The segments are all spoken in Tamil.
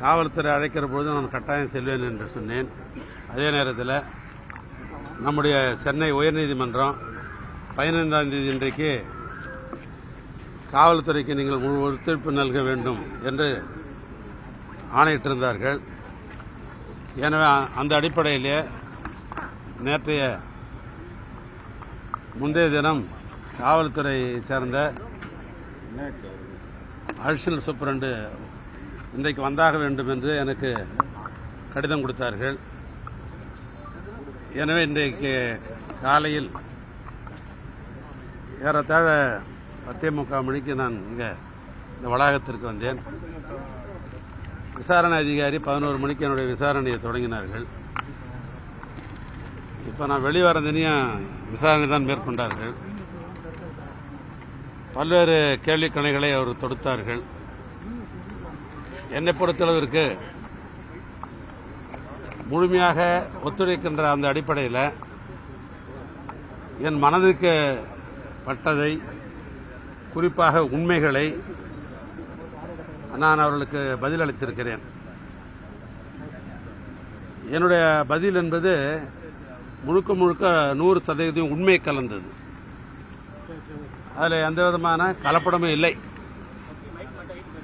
காவல்துறை அழைக்கிற பொழுது நான் கட்டாயம் செல்வேன் என்று சொன்னேன். அதே நேரத்தில் நம்முடைய சென்னை உயர்நீதிமன்றம் 15ஆம் தேதி இன்றைக்கு காவல்துறைக்கு நீங்கள் முழு ஒத்துழைப்பு நல்க வேண்டும் என்று ஆணையிட்டிருந்தார்கள். எனவே அந்த அடிப்படையிலே முந்தைய தினம் காவல்துறையை சேர்ந்த அடிஷனல் சூப்பரண்டு இன்றைக்கு வந்தாக வேண்டும் என்று எனக்கு கடிதம் கொடுத்தார்கள். எனவே இன்றைக்கு காலையில் ஏறத்தாழ 10:45 மணிக்கு நான் இங்கே இந்த வளாகத்திற்கு வந்தேன். விசாரணை அதிகாரி 11 மணிக்கு என்னுடைய விசாரணையை தொடங்கினார்கள். இப்போ நான் வெளிவரந்தனையும் விசாரணை தான் மேற்கொண்டார்கள். பல்வேறு கேள்விக்கணைகளை அவர் தொடுத்தார்கள். என்னை பொறுத்தளவிற்கு முழுமையாக ஒத்துழைக்கின்ற அந்த அடிப்படையில் என் மனதுக்கு பட்டதை, குறிப்பாக உண்மைகளை நான் அவர்களுக்கு பதிலளித்திருக்கிறேன். என்னுடைய பதில் என்பது முழுக்க 100% உண்மை கலந்தது. அதில் எந்த விதமான கலப்படமும் இல்லை.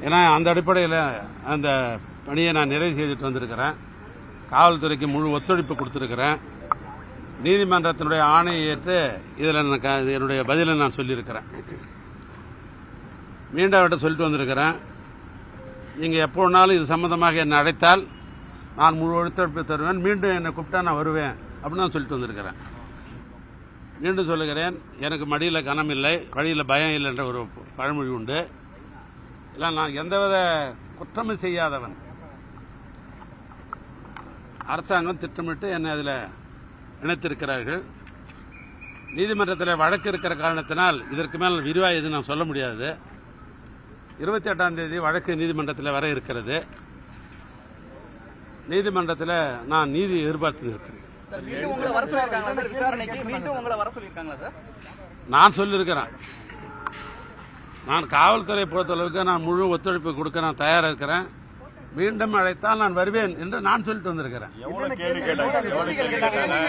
ஏன்னா அந்த அடிப்படையில் அந்த பணியை நான் நிறைவு செய்துட்டு வந்திருக்கிறேன். காவல்துறைக்கு முழு ஒத்துழைப்பு கொடுத்திருக்கிறேன். நீதிமன்றத்தினுடைய ஆணையை ஏற்று இதில் என்னுடைய பதிலை நான் சொல்லியிருக்கிறேன். மீண்டும் அவர்கிட்ட சொல்லிட்டு வந்திருக்கிறேன். நீங்கள் எப்போ வேணாலும் இது சம்பந்தமாக என்னை அழைத்தால் நான் முழு ஒத்துழைப்பு தருவேன். மீண்டும் என்னை கூப்பிட்டா நான் வருவேன் அப்படின்னு நான் சொல்லிட்டு வந்திருக்கிறேன். மீண்டும் சொல்லுகிறேன், எனக்கு மடியில் கனம் இல்லை, வழியில் பயம் இல்லை என்ற ஒரு பழமொழி உண்டு. இல்லை, நான் எந்தவித குற்றமும் செய்யாதவன். அரசாங்கம் திட்டமிட்டு என்னை அதில் இணைத்திருக்கிறார்கள். நீதிமன்றத்தில் வழக்கு இருக்கிற காரணத்தினால் இதற்கு மேல் விரிவாக எதுவும் நான் சொல்ல முடியாது. 28ஆம் தேதி வழக்கு நீதிமன்றத்தில் வர இருக்கிறது. நீதிமன்றத்தில் நான் நீதி எதிர்பார்த்து இருக்கிறேன். நான் சொல்லியிருக்கிறேன், நான் காவல்துறை பொறுத்தளவுக்கு நான் முழு ஒத்துழைப்பு கொடுக்க நான் தயாராக இருக்கிறேன். மீண்டும் அழைத்தால் நான் வருவேன் என்று நான் சொல்லிட்டு வந்திருக்கிறேன்.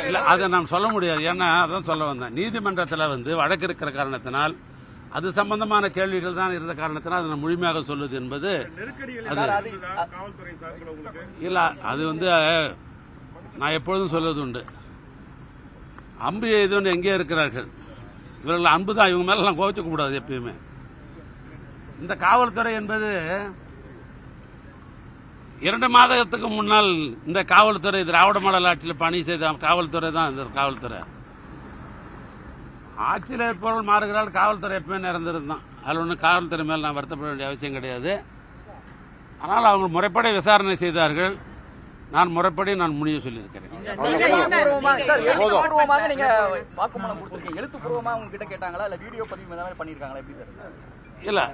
இல்லை, அதை நான் சொல்ல முடியாது. ஏன்னா அதான் சொல்ல வந்தேன். நீதிமன்றத்தில் வழக்கு இருக்கிற காரணத்தினால் அது சம்பந்தமான கேள்விகள் தான் இருந்த காரணத்தினால் அதை நான் முழுமையாக சொல்லுது என்பது இல்லை. அது நான் எப்பொழுதும் சொல்வது உண்டு, அம்பு எய்தவன் எங்கே இருக்கிறார்கள். இவர்கள் அன்பு தான், இவங்க மேலாம் கோவிச்சுக்க கூடாது எப்பயுமே. இந்த காவல்துறை என்பது 2 மாதத்துக்கு முன்னால் இந்த காவல்துறை திராவிட மாடல் ஆட்சியில் பணி செய்த காவல்துறை தான் இந்த காவல்துறை. ஆட்சியில் இருப்பவர்கள் மாறுகிறால் காவல்துறை எப்பவுமே நிறந்திருந்தான். அதில் ஒன்றும் காவல்துறை மேல் நான் வருத்தப்பட வேண்டிய அவசியம் கிடையாது. ஆனால் அவங்க முறைப்படி விசாரணை செய்தார்கள். நான் முறைப்படி நான் முடிவு சொல்லியிருக்கிறேன். இல்லை,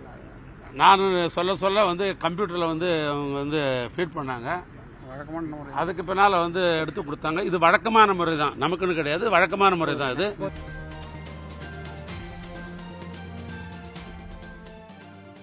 நான் சொல்ல கம்ப்யூட்டரில் அவங்க ஃபீட் பண்ணாங்க. அதுக்கு பின்னால் எடுத்து கொடுத்தாங்க. இது வழக்கமான முறை தான், நமக்குன்னு கிடையாது, வழக்கமான முறை தான் இது.